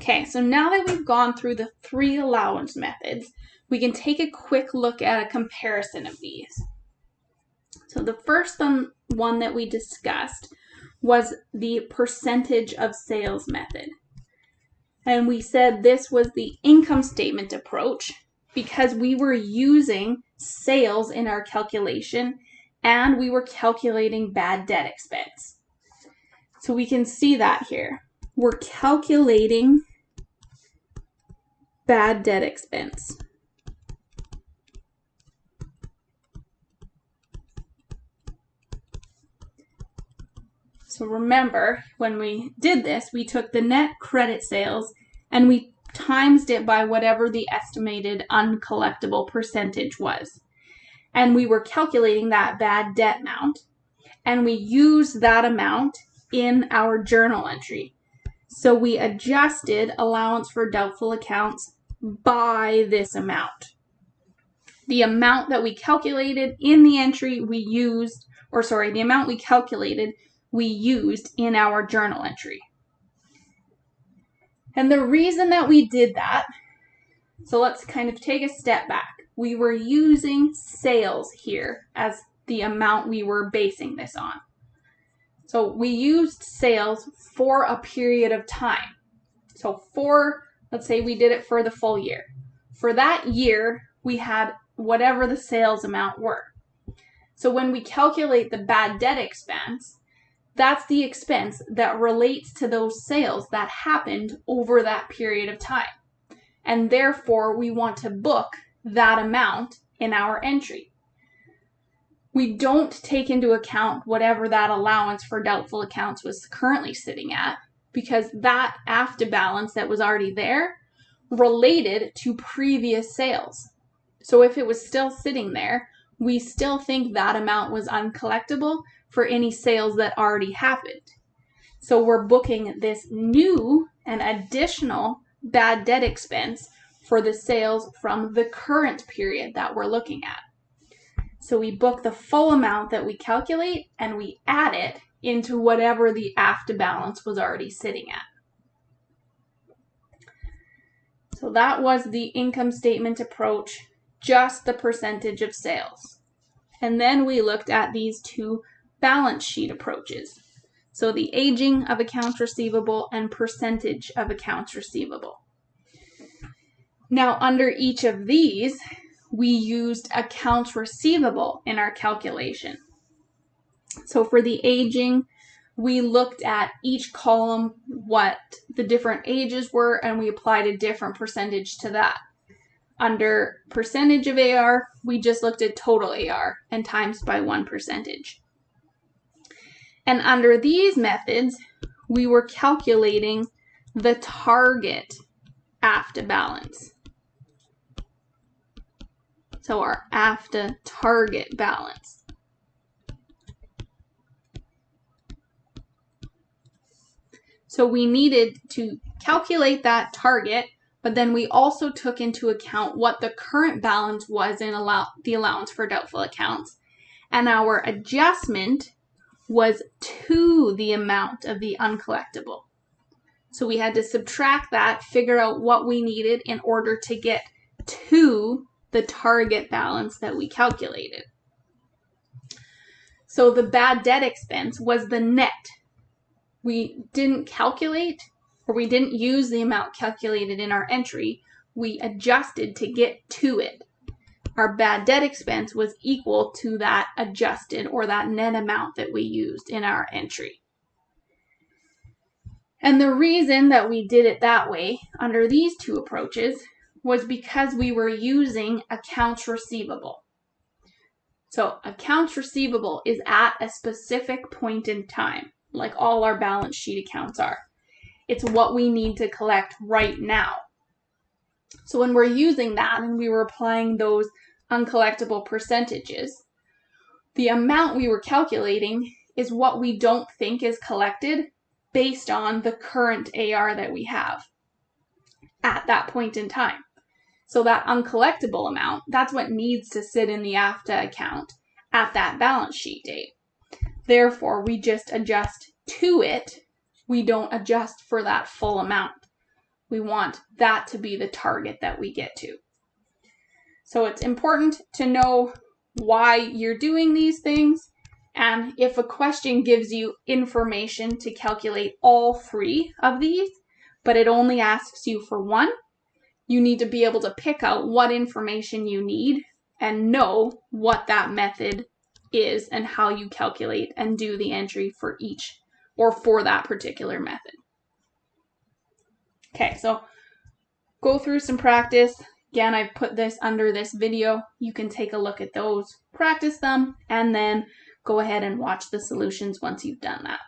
Okay, so now that we've gone through the 3 allowance methods, we can take a quick look at a comparison of these. So the first one that we discussed was the percentage of sales method. And we said this was the income statement approach because we were using sales in our calculation and we were calculating bad debt expense. So we can see that here. We're calculating bad debt expense. So remember, when we did this, we took the net credit sales and we times it by whatever the estimated uncollectible percentage was. And we were calculating that bad debt amount, and we used that amount in our journal entry. So we adjusted allowance for doubtful accounts by this amount. The amount that we calculated in the entry the amount we calculated we used in our journal entry. And the reason that we did that, so let's kind of take a step back. We were using sales here as the amount we were basing this on. So we used sales for a period of time. So let's say we did it for the full year. For that year, we had whatever the sales amount were. So when we calculate the bad debt expense, that's the expense that relates to those sales that happened over that period of time. And therefore, we want to book that amount in our entry. We don't take into account whatever that allowance for doubtful accounts was currently sitting at, because that after balance that was already there related to previous sales. So if it was still sitting there, we still think that amount was uncollectible for any sales that already happened. So we're booking this new and additional bad debt expense for the sales from the current period that we're looking at. So we book the full amount that we calculate and we add it into whatever the after balance was already sitting at. So that was the income statement approach, just the percentage of sales. And then we looked at these 2 balance sheet approaches. So the aging of accounts receivable and percentage of accounts receivable. Now under each of these, we used accounts receivable in our calculation. So for the aging, we looked at each column, what the different ages were, and we applied a different percentage to that. Under percentage of AR, we just looked at total AR and times by 1%. And under these methods, we were calculating the target after balance. So our after target balance. So we needed to calculate that target, but then we also took into account what the current balance was in the allowance for doubtful accounts. And our adjustment was to the amount of the uncollectible. So we had to subtract that, figure out what we needed in order to get to the target balance that we calculated. So the bad debt expense was the net. We didn't calculate, or we didn't use the amount calculated in our entry. We adjusted to get to it. Our bad debt expense was equal to that adjusted or that net amount that we used in our entry. And the reason that we did it that way under these 2 approaches was because we were using accounts receivable. So accounts receivable is at a specific point in time, like all our balance sheet accounts are. It's what we need to collect right now. So when we're using that and we were applying those uncollectible percentages, the amount we were calculating is what we don't think is collected based on the current AR that we have at that point in time. So that uncollectible amount, that's what needs to sit in the AFTA account at that balance sheet date. Therefore, we just adjust to it. We don't adjust for that full amount We want that to be the target that we get to. So it's important to know why you're doing these things. And if a question gives you information to calculate all 3 of these, but it only asks you for one, you need to be able to pick out what information you need and know what that method is and how you calculate and do the entry for each or for that particular method. Okay, so go through some practice. Again, I've put this under this video. You can take a look at those, practice them, and then go ahead and watch the solutions once you've done that.